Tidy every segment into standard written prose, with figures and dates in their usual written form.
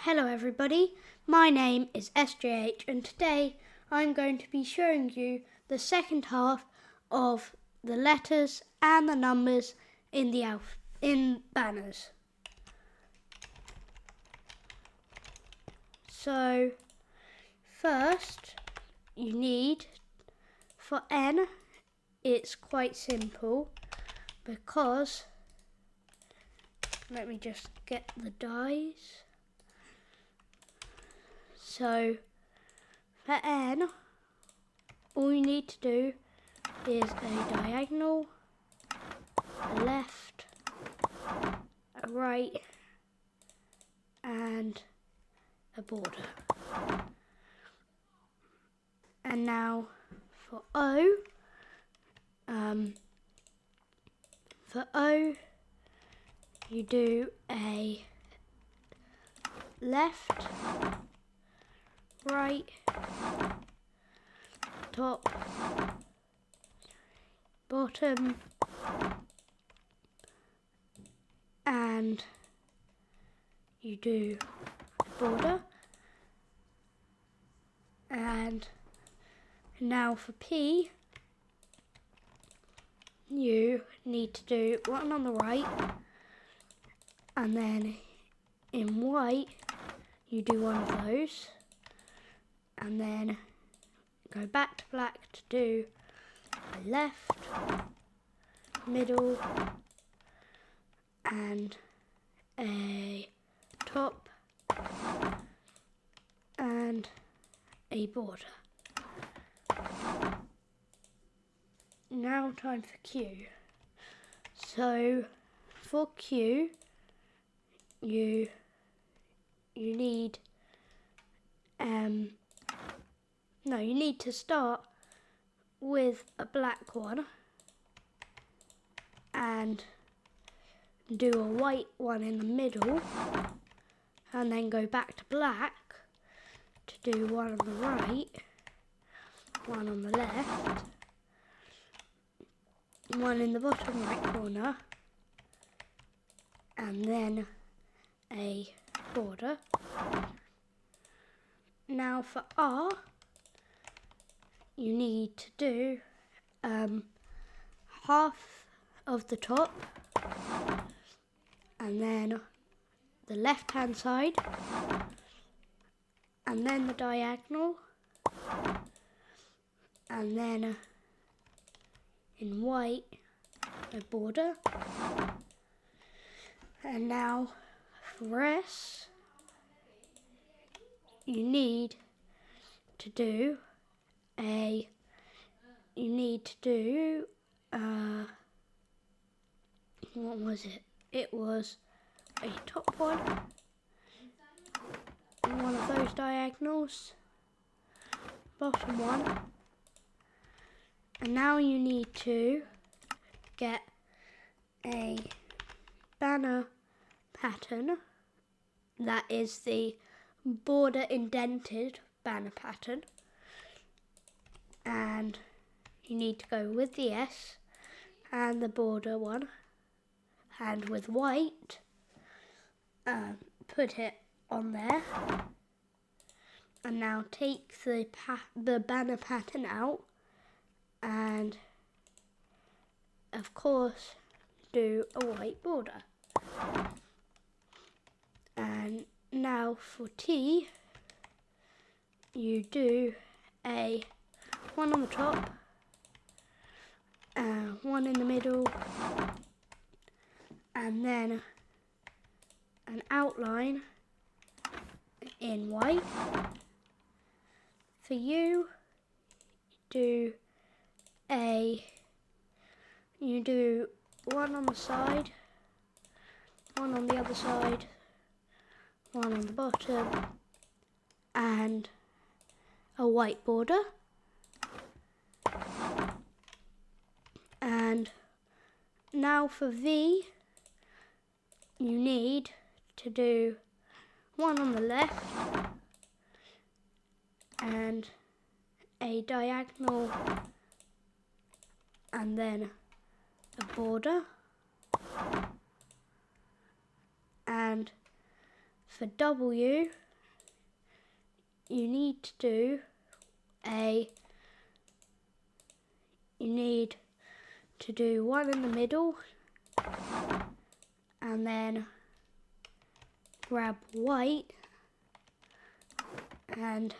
Hello everybody, my name is SJH and today I'm going to be showing you the second half of the letters and the numbers in banners. So first you need, for N, it's quite simple because, let me just get the dies. So for N, all you need to do is a diagonal, a left, a right, and a border. And now for O, you do a left, right, top, bottom, and you do a border. And now for P, you need to do one on the right, and then in white you do one of those, and then go back to black to do a left, middle, and a top, and a border. Now time for Q. So for Q, you need you need to start with a black one and do a white one in the middle, and then go back to black to do one on the right, one on the left, one in the bottom right corner, and then a border. Now for R, you need to do half of the top, and then the left hand side, and then the diagonal, and then in white a border. And now for S, you need to do what was it? It was a top one of those diagonals, bottom one, and now you need to get a banner pattern that is the border indented banner pattern, and you need to go with the S and the border one, and with white put it on there, and now take the banner pattern out, and of course do a white border. And now for T, you do a one on the top, one in the middle, and then an outline in white. For U, you do one on the side, one on the other side, one on the bottom, and a white border. And now for V, you need to do one on the left and a diagonal, and then a border. And for W, you need to do one in the middle, and then grab white and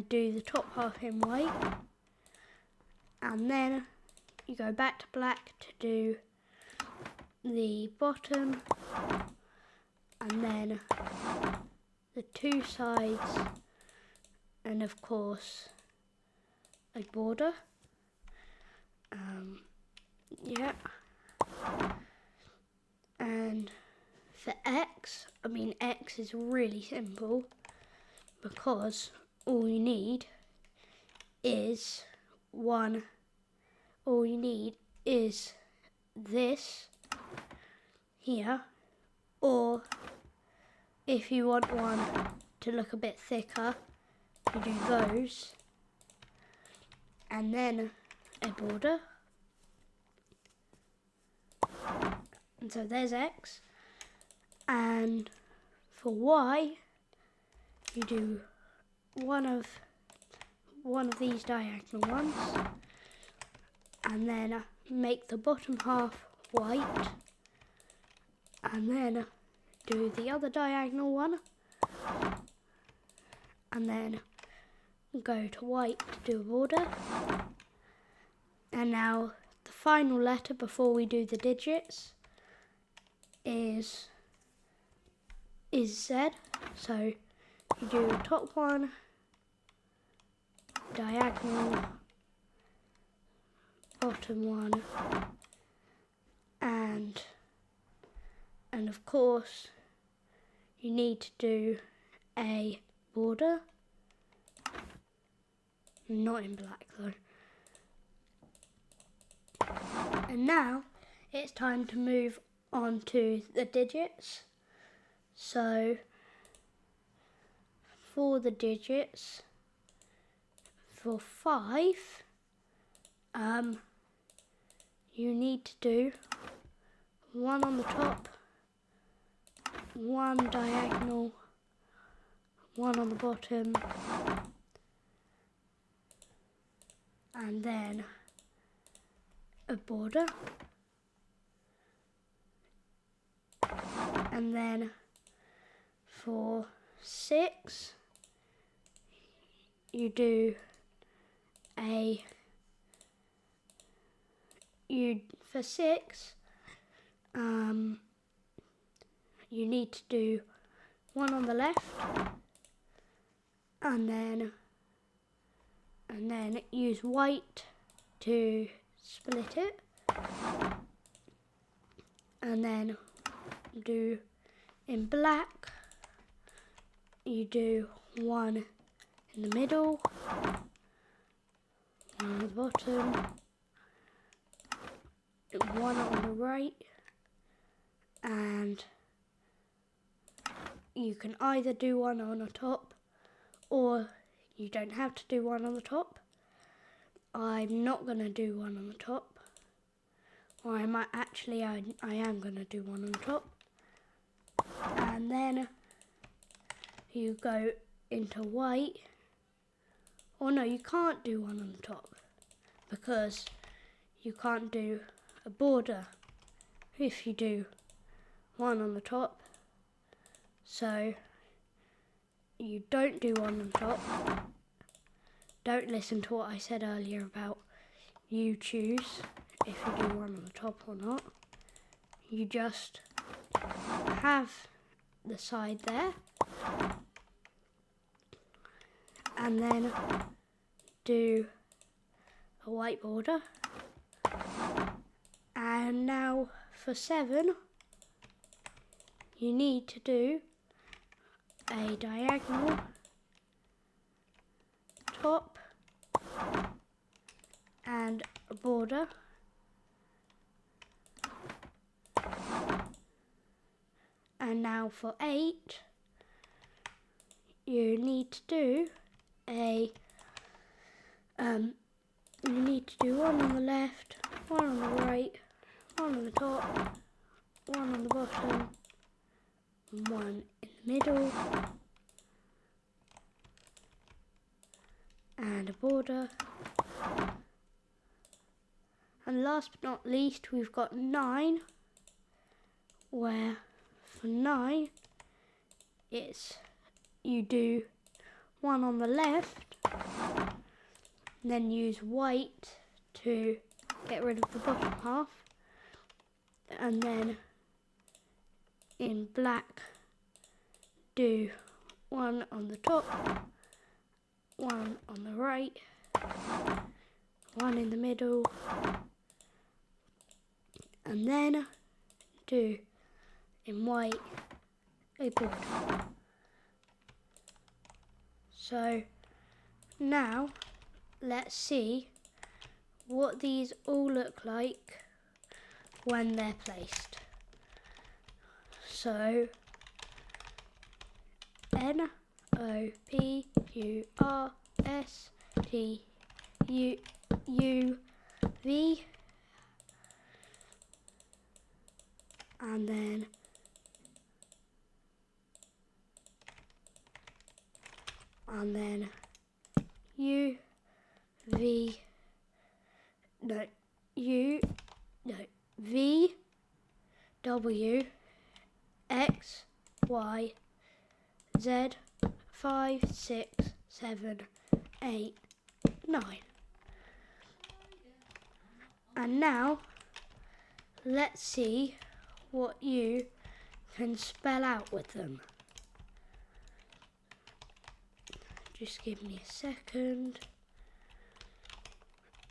do the top half in white, and then you go back to black to do the bottom, and then the two sides, and of course a border. Yeah. And for X, X is really simple, because all you need is this here, or if you want one to look a bit thicker, you do those, and then a border. And so there's X. And for Y, you do one of these diagonal ones, and then make the bottom half white, and then do the other diagonal one, and then go to white to do a border. And now the final letter before we do the digits is Z. So you do the top one, diagonal, bottom one, and of course you need to do a border, not in black though. And now it's time to move on to the digits. So for the digits, for 5, you need to do one on the top, one diagonal, one on the bottom, and then a border. And then for 6, you do for 6, you need to do one on the left, and then use white to split it, and then do in black, you do one in the middle, one on the bottom, one on the right, and you can either do one on the top, or you don't have to do one on the top. I'm not going to do one on the top, or I am going to do one on the top. And then you go into white, or no, you can't do one on the top, because you can't do a border if you do one on the top. So you don't do one on the top. Don't listen to what I said earlier about you choose if you do one on the top or not. You just have the side there, and then do a white border. And now for 7, you need to do a diagonal, top, and a border. And now for 8, you need to do one on the left, one on the right, one on the top, one on the bottom, and one in the middle, and a border. And last but not least, we've got 9, where for 9 it's you do one on the left, then use white to get rid of the bottom half, and then in black do one on the top, one on the right, one in the middle, and then do in white a border. So now let's see what these all look like when they're placed. So NOPQRSTUV, and then VW X Y Z 5 6 7 8 9. And now let's see what you can spell out with them. Just give me a second.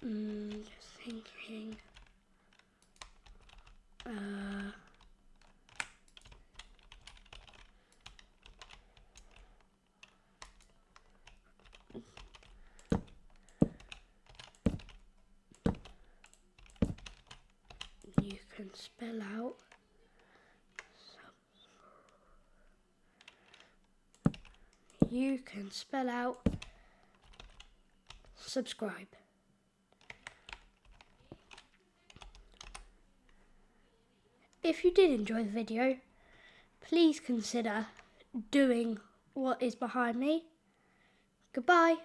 Just thinking. You can spell out subscribe. If you did enjoy the video, please consider doing what is behind me. Goodbye.